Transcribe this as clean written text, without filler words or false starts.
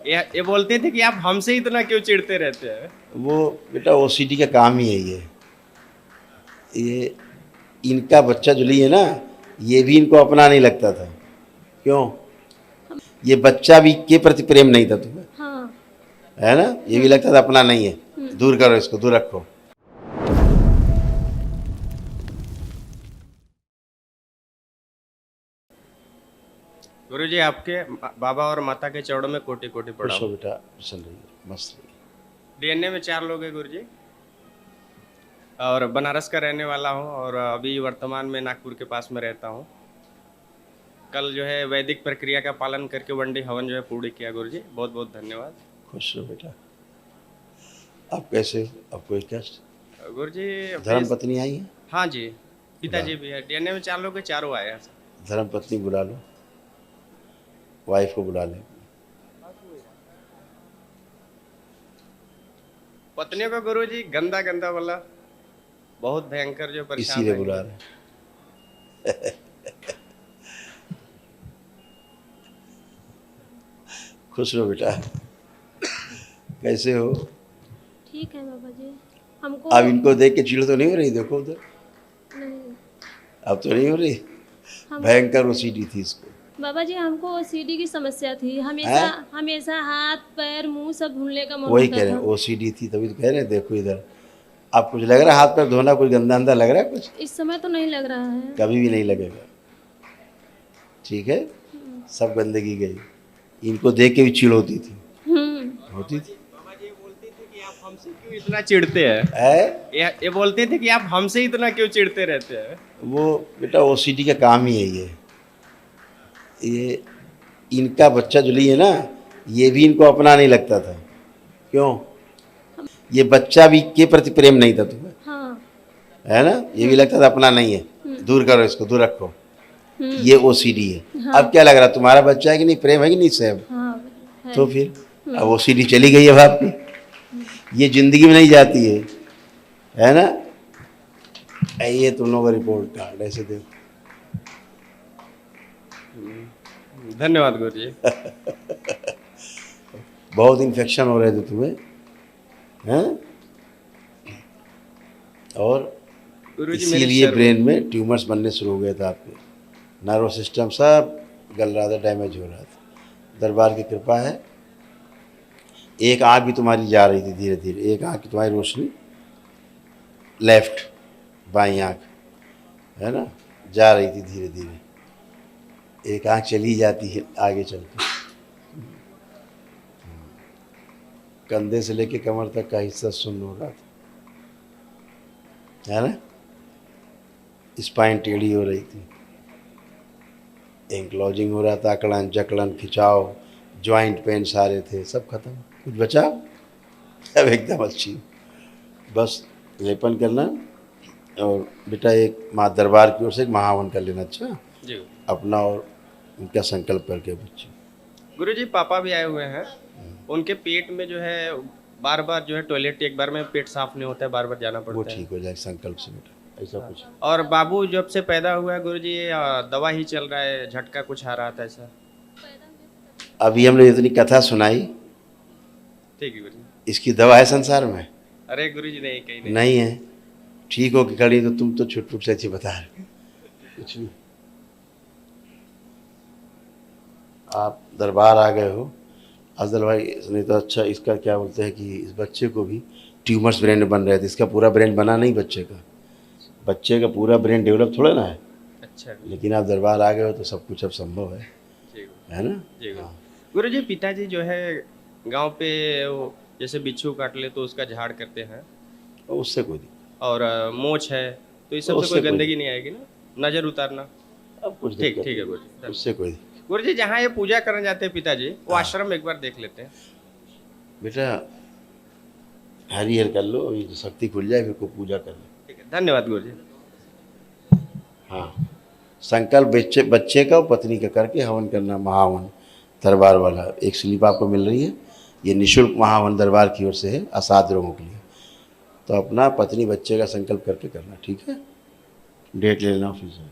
ये बोलते थे कि आप हमसे इतना क्यों चिढ़ते रहते हैं? वो बेटा ओसीडी का काम ही है ये इनका बच्चा जो लिए ना, ये भी इनको अपना नहीं लगता था। क्यों? ये बच्चा भी के प्रति प्रेम नहीं था तुम्हें, हाँ। है ना? ये भी लगता था अपना नहीं है, दूर करो इसको, दूर रखो। गुरुजी आपके बाबा और माता के चरणों में कोटि कोटि खुश प्रणाम। हो बेटा, प्रसन्न रहिए, मस्त रहिए। डीएनए में 4 लोग हैं गुरुजी, और बनारस का रहने वाला हूँ और अभी वर्तमान में नागपुर के पास में रहता हूँ। कल जो है वैदिक प्रक्रिया का पालन करके वनडे हवन जो है पूर्ण किया गुरुजी, बहुत बहुत धन्यवाद। खुश रहो बेटा। आप कैसे हो? आपको एक कष्ट? गुरुजी धर्म पत्नी आई है? हाँ जी, पिताजी भी है। डीएनए में 4 लोग हैं, चारों आए हैं। धर्म पत्नी बुला लो, वाइफ को बुला ले। पत्नियों का गुरुजी गंदा गंदा वाला बहुत भयंकर जो परेशान इसीलिए है। बुला रहे। खुश रहो बेटा। कैसे हो? ठीक है बाबा जी। हमको अब इनको देख के चिढ़ तो नहीं हो रही? देखो उधर, नहीं, अब तो नहीं हो रही। भयंकर ओसीडी थी इसको। बाबा जी हमको ओसीडी की समस्या थी। हमेशा हमेशा हाथ पैर मुंह सब धुलने का मन वही होता कह रहे था। हैं, ओसीडी थी, तभी तो कह रहे हैं। देखो इधर, आप कुछ लग रहा है हाथ पैर धोना, कुछ गंदा अंदा लग रहा है कुछ? इस समय तो नहीं लग रहा है। कभी भी नहीं लगेगा, ठीक है? सब गंदगी गई। इनको देख के भी चिढ़ होती थी, होती थी। बाबा जी बोलते थे कि आप हमसे क्यों इतना चिढ़ते हैं? ये बोलते थे कि आप हमसे इतना क्यों चिढ़ते रहते हैं? वो बेटा ओसीडी का काम ही है ये इनका बच्चा जो लिए ना, ये भी इनको अपना नहीं लगता था। क्यों? ये बच्चा भी के प्रति प्रेम नहीं था तुम्हें, हाँ। है ना? ये भी लगता था अपना नहीं है, दूर करो इसको, दूर रखो। ये ओसीडी है। हाँ। अब क्या लग रहा, तुम्हारा बच्चा है कि नहीं? प्रेम है कि नहीं सेब? हाँ है। तो फिर अब ओसीडी चली गई है आपकी, ये जिंदगी में नहीं जाती है ना? ये तुम लोगों का रिपोर्ट कार्ड ऐसे देखो। धन्यवाद गुरुजी। बहुत इन्फेक्शन हो रहे थे तुम्हें, हैं? और गुरुजी मेरे इसीलिए सर ब्रेन में ट्यूमर्स बनने शुरू हो गए थे। आपके नर्व सिस्टम सब गल रहा था, डैमेज हो रहा था। दरबार की कृपा है। एक आँख भी तुम्हारी जा रही थी धीरे धीरे, एक आँख की तुम्हारी रोशनी, लेफ्ट बाई आँख, है ना, जा रही थी धीरे धीरे। एक आँख चली जाती है आगे चल के। कंधे से लेके कमर तक का हिस्सा सुन्न हो रहा था, है ना? स्पाइन टेढ़ी हो रही थी, एंक्लॉजिंग हो रहा था, अकड़न जकड़न खिंचाव, जॉइंट पेन सारे थे, सब खत्म। कुछ बचा? अब एकदम अच्छी। बस लेपन करना और बेटा एक माँ दरबार की ओर से एक महावन कर लेना। अच्छा जी अपना और उनका संकल्प करके बच्चे। गुरुजी पापा भी आए हुए हैं, उनके पेट में जो है बार बार जो है टॉयलेट, एक बार में पेट साफ नहीं होता है, बार बार जाना वो पड़ता है। ठीक हो जाए संकल्प से बेटा, ऐसा कुछ। और बाबू जब से पैदा हुआ है गुरुजी दवा ही चल रहा है, झटका कुछ आ रहा था ऐसा? अभी हमने इतनी कथा सुनाई, ठीक है गुरुजी। इसकी दवा है संसार में? अरे गुरुजी नहीं, कहीं नहीं है। ठीक हो कि खड़ी, तो तुम तो छुट फुट से अच्छी बता रहे कुछ नहीं। आप दरबार आ गए हो, अफजल भाई। नहीं तो अच्छा, इसका क्या बोलते हैं कि इस बच्चे को भी ट्यूमर्स ब्रेन में बन रहे थे। इसका पूरा ब्रेन बना नहीं बच्चे का पूरा ब्रेन डेवलप थोड़ा ना है। अच्छा लेकिन आप दरबार आ गए हो तो सब कुछ अब संभव है ना? जी गुरुजी। पिताजी जो है गांव पे वो जैसे बिच्छू काट ले तो उसका झाड़ करते हैं, उससे कोई दिक्कत, और मोच है तो इस सब से कोई गंदगी नहीं आएगी ना? नजर उतारना अब कुछ ठीक दिक्कत है नहीं, गुरुजी। उससे कोई दिक्कत। गुरुजी जहाँ ये पूजा करने जाते हैं पिताजी, वो आश्रम एक बार देख लेते हैं। बेटा हरिहर कर लो, ये तो शक्ति खुल जाए, फिर को पूजा कर लो। ठीक है, धन्यवाद गुरुजी। हाँ, संकल्प बच्चे का और पत्नी का करके हवन करना, महावन दरबार वाला। एक स्लिप आपको मिल रही है, ये निःशुल्क महावन दरबार की ओर से है, असाध्य रोगों के लिए। तो अपना पत्नी बच्चे का संकल्प करके करना, ठीक है? डेट ले लेना ऑफिस में।